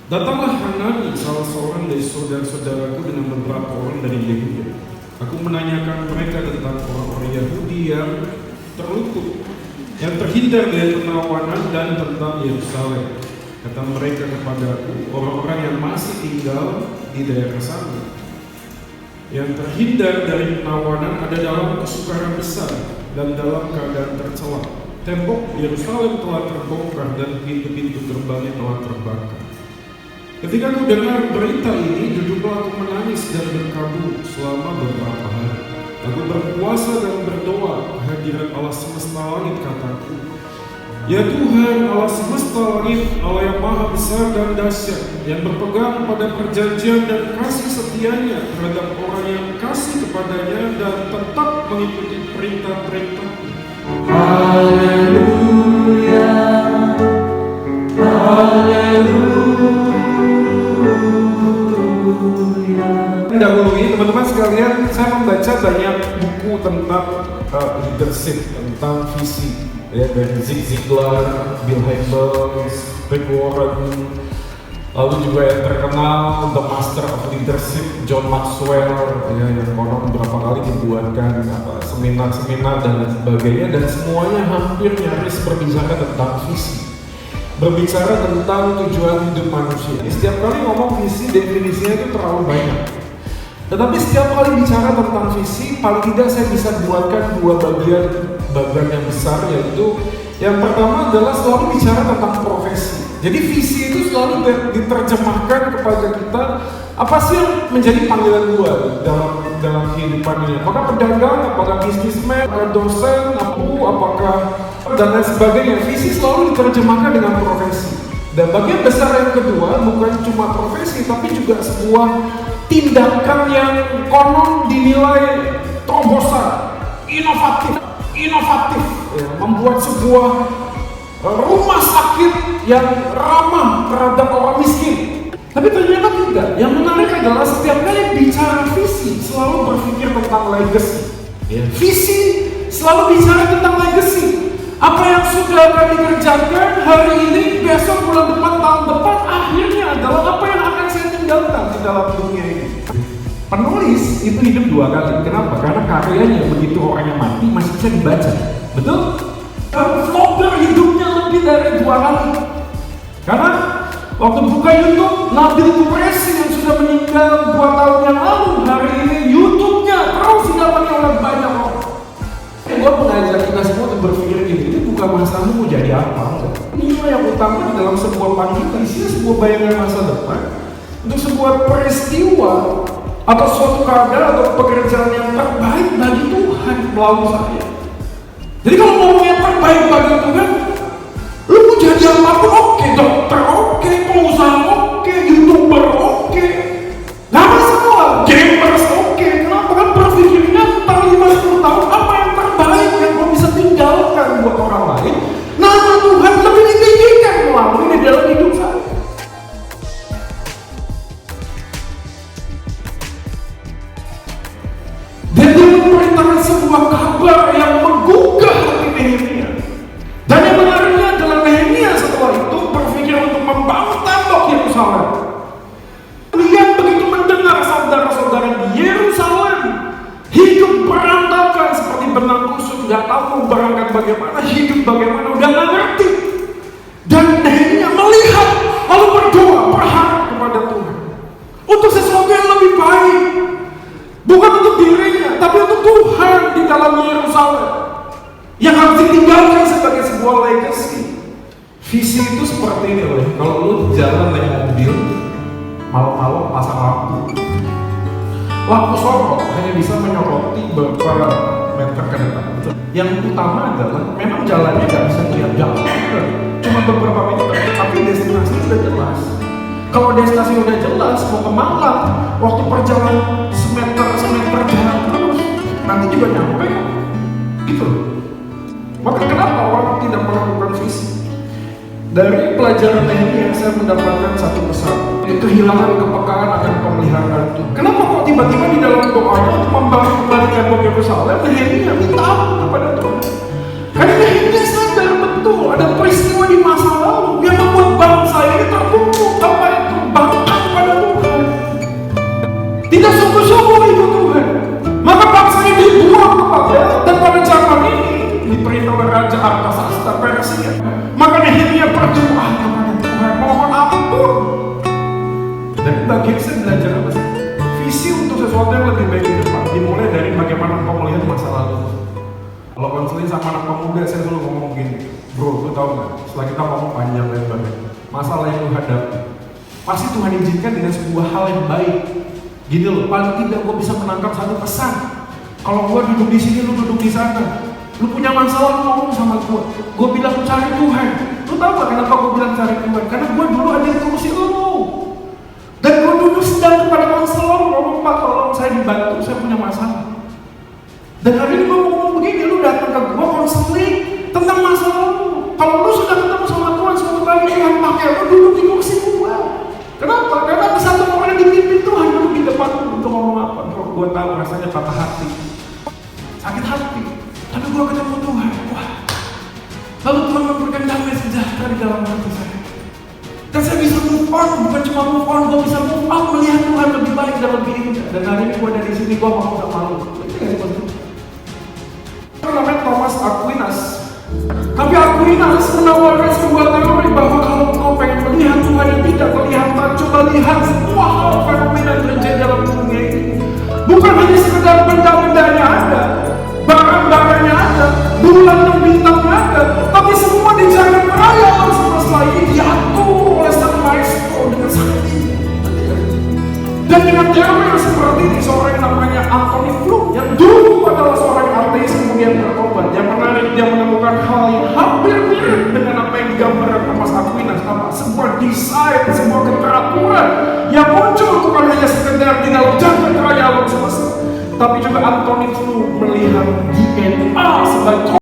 Datanglah Hanani, salah seorang dari saudara-saudaraku dengan beberapa orang dari Yehuda. Aku menanyakan mereka tentang orang-orang Yahudi yang terluput, yang terhindar dari penawanan dan tentang Yerusalem. Kata mereka kepadaku, orang-orang yang masih tinggal di daerah sana, yang terhindar dari penawanan ada dalam kesukaran besar dan dalam keadaan tercela. Tembok Yerusalem telah terbongkar dan pintu-pintu gerbangnya telah terbakar. Ketika aku dengar berita ini, duduklah aku menangis dan berkabung selama beberapa hari. Aku berpuasa dan berdoa kehadiran Allah semesta langit, kataku, ya Tuhan Allah semesta langit, Allah yang maha besar dan dahsyat, yang berpegang pada perjanjian dan kasih setianya terhadap orang yang kasih kepadanya dan tetap mengikuti perintah-perintah. Haleluya, haleluya. Dahului teman-teman sekalian, saya membaca banyak buku tentang leadership, tentang visi, ya, dari Zig Ziglar, Bill Hybels, Rick Warren, lalu juga yang terkenal The Master of Leadership, John Maxwell, ya, yang konon beberapa kali dibuatkan seminar-seminar dan sebagainya, dan semuanya hampir nyaris berbicara tentang visi, berbicara tentang tujuan hidup manusia. Setiap kali ngomong visi, definisinya itu terlalu banyak. Tetapi setiap kali bicara tentang visi, paling tidak saya bisa buatkan dua bagian yang besar, yaitu yang pertama adalah selalu bicara tentang profesi. Jadi visi itu selalu diterjemahkan kepada kita, apa sih yang menjadi panggilan gua dalam kehidupan ini? Apakah pedagang, apakah bisnismen, apakah dosen, apakah dan lain sebagainya. Visi selalu diterjemahkan dengan profesi. Dan bagian besar yang kedua bukan cuma profesi, tapi juga sebuah tindakan yang konon dinilai terobosan, inovatif, ya, membuat sebuah rumah sakit yang ramah terhadap orang miskin. Tapi ternyata tidak. Yang menarik adalah setiap kali bicara visi selalu berpikir tentang legacy. Ya. Visi selalu bicara tentang legacy. Apa yang sudah akan dikerjakan hari ini, besok, bulan depan, tahun depan, akhirnya adalah apa yang akan saya tinggalkan di dalam dunia ini. Penulis itu hidup dua kali. Kenapa? Karena karyanya begitu orangnya mati masih bisa dibaca. Betul? Vlogger hidupnya lebih dari 2 kali. Karena waktu buka YouTube, Nabil Qureshi yang sudah meninggal 2 tahun yang lalu, hari ini YouTube-nya terus didapatkan oleh banyak orang. Gue mengajak kita semua untuk berpikir gini, ini bukan masalahmu mau jadi apa. Nilai yang utama di dalam sebuah panggilan, isinya sebuah bayangan masa depan untuk sebuah peristiwa atau suatu keadaan atau pekerjaan yang terbaik bagi Tuhan melalui saya. Jadi kalau ngomong yang terbaik bagi Tuhan, lu mau jadi apapun oke, dokter oke, pengusaha oke, YouTuber oke, gak masalah, gamers oke. Kenapa? Kan berpikirnya tentang 5-10 tahun apa yang terbaik yang gue bisa tinggalkan buat orang lain. Nama Tuhan lebih ditinggikan melalui di dalam hidup saya. Dan dia memberitakan sebuah kabar yang menggugah hati Nehemia. Dan yang menariknya adalah Nehemia setelah itu berpikir untuk membangun tembok Yerusalem. Lihat begitu mendengar saudara-saudara di Yerusalem hidup berantakan seperti benang kusut, nggak tahu mau berangkat bagaimana, hidup bagaimana, udah nggak ngerti. Dan Nehemia melihat lalu berdoa, berharap kepada Tuhan untuk sesuatu yang lebih baik. Bukan untuk dirinya, tapi untuk Tuhan di dalam Yerusalem yang harus ditinggalkan sebagai sebuah legacy. Visi itu seperti ini loh. Kalau lu jalan naik mobil, malam-malam pasang lampu. Lampu sorot hanya bisa menyoroti beberapa meter ke depan. Yang utama adalah memang jalannya nggak bisa melihat jauh, cuma beberapa meter, tapi destinasi sudah jelas. Kalau destinasi udah jelas, mau kemana, waktu perjalanan semeter jalan terus, nanti juga nyampe kok. Gitu. Maka kenapa orang tidak melakukan visi? Dari pelajaran ini yang saya mendapatkan satu pesan, kehilangan kepekaan akan pemeliharaan Tuhan. Kenapa kok tiba-tiba di dalam doanya untuk membangun kembali tembok Yerusalem, Nehemia minta ampun kepada Tuhan? Karena Nehemia sadar betul ada peristiwa di masa lalu yang membuat bangsa ini terpukul. Apa itu? sesuatu yang lebih baik di depan. Dimulai dari bagaimana kau melihat masa lalu. Kalau konseling sama anak pemuda, saya selalu ngomong gini, bro, lu tau nggak? Setelah kita ngomong panjang lebar, masalah yang lu hadapi, pasti Tuhan izinkan dengan sebuah hal yang baik. Gini loh, paling tidak gue bisa menangkap satu pesan. Kalau gue duduk di sini, lu duduk di sana. Lu punya masalah, lu ngomong sama gue. Gue bilang cari Tuhan. Lu tau gak kenapa gue bilang cari Tuhan? Karena gue dulu ada di kursi lu. Dan gue dulu sedang kepada konselor ngomong, Pak tolong saya dibantu, saya punya masalah. Dan hari ini gue ngomong begini, lu datang ke gue konseling tentang masalah lu. Kalau lu sudah ketemu sama Tuhan, suatu kali Tuhan pakai lu duduk di kursi gue. Kenapa? Karena di satu momen yang dipimpin Tuhan duduk di depan lu untuk ngomong apa? Gue tahu rasanya patah hati, sakit hati. Tapi gue ketemu Tuhan, wah. Lalu Tuhan memberikan damai sejahtera di dalam hati saya. Dan saya bisa move on, bukan cuma move on, gue bisa move on melihat Tuhan lebih baik dan lebih indah. Dan hari ini gue dari sini, gue ngomong sama lu. Itu gak sih maksudnya? Namanya Thomas Aquinas. Tapi Aquinas menawarkan sebuah teori bahwa kalau kau pengen melihat Tuhan yang tidak kelihatan, coba lihat semua hal fenomena yang terjadi dalam dunia ini. Bukan hanya sekedar benda-bendanya ada, barang-barangnya ada, bulan dan bintangnya ada, tapi semua di jagat raya alam semesta ini diatur oleh sang maestro dengan sangat indah. Dan dengan teori yang seperti ini, seorang yang namanya Anthony Flew, yang dulu adalah seorang ateis kemudian bertobat, yang menarik dia menemukan hal yang hampir mirip dengan apa yang digambarkan Thomas Aquinas, apa sebuah desain, sebuah keteraturan yang muncul bukan hanya sekedar di dalam jagat raya alam semesta, tapi juga Anthony Flew melihat DNA sebagai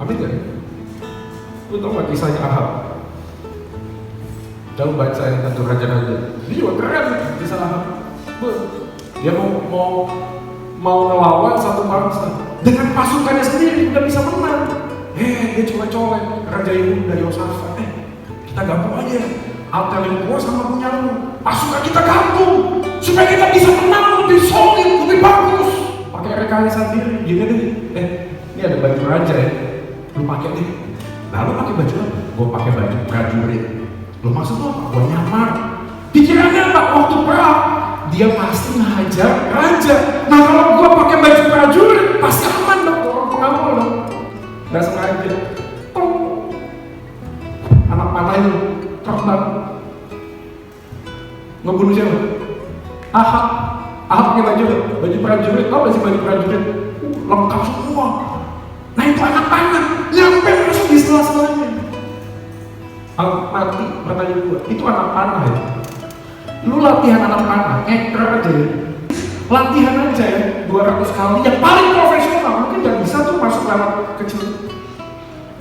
Amin gak? Lu tau gak kisahnya Ahab? Tahu baca yang tentu raja-raja. Dia juga keren kisah Ahab. Dia mau ngelawan satu bangsa dengan pasukannya sendiri udah bisa menang. Dia colek-colek Raja Yehuda Yosafat. Kita gabung aja. Altelin gua sama punya lu. Pasukan kita gabung supaya kita bisa menang lebih solid, lebih bagus. Pakai rekayasa sendiri. Gini deh. Ini ada baju raja ya. Lu pakai deh. Nah lu pakai baju apa? Gua pakai baju prajurit. Lu maksud lu apa? Gua nyamar. Pikirannya apa? Waktu perang dia pasti ngajar raja. Nah kalau gua pakai baju prajurit pasti aman dong, orang pengawal dong. Nggak sengaja. Anak panah itu terbang ngebunuh siapa? Ahab pakai baju prajurit. Tau gak sih baju prajurit? Lengkap semua. Nah itu anak panah nyampe langsung di sela-selanya. Mati pertanyaan gua, itu anak panah ya? Lu latihan anak panah, eker aja ya. Latihan aja ya, 200 kali, yang paling profesional. Mungkin gak bisa tuh masuk lewat kecil.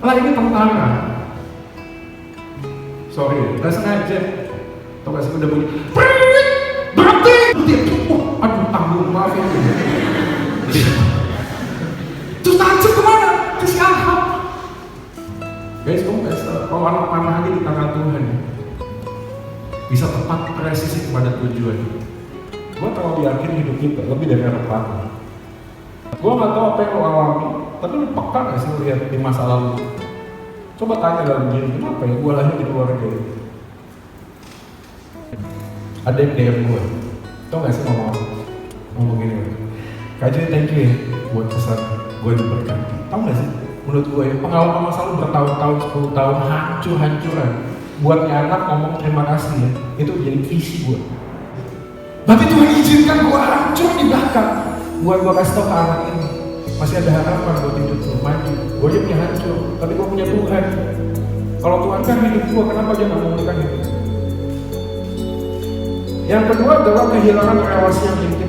Lah ini tentara. Sorry, gak sengaja. Tau gak sih udah bunyi berhenti! Aduh tanggung, maaf ya. Terus tancap kemana? Ke si Ahab. Guys, kamu gak salah, kalau anak panah ini di tangan Tuhan bisa tepat presisi kepada tujuan. Gue terlalu yakin hidup kita lebih dari anak panah. Gue gak tahu apa yang lo alami, tapi lo peka gak sih lihat di masa lalu? Coba tanya dalam diri, kenapa ya gue lahir di keluarga ini? Ada yang DM gue, tau gak sih ngomong gini? Kak Joy, thank you ya buat pesan gue diberkati. Tau gak sih? Menurut gue ya, pengalaman masa lalu bertahun-tahun, 10 tahun hancur-hancuran. Buatnya anak ngomong terima kasih ya, itu jadi visi gue. Berarti Tuhan izinkan gue hancur di belakang. Buat gue kasih tau ke anak ini, masih ada harapan buat hidup lu maju. Gue aja punya hancur, tapi gue punya Tuhan. Kalau Tuhan kan hidup gue, kenapa dia gak memulihkan hidup? Yang kedua adalah kehilangan relasi yang intim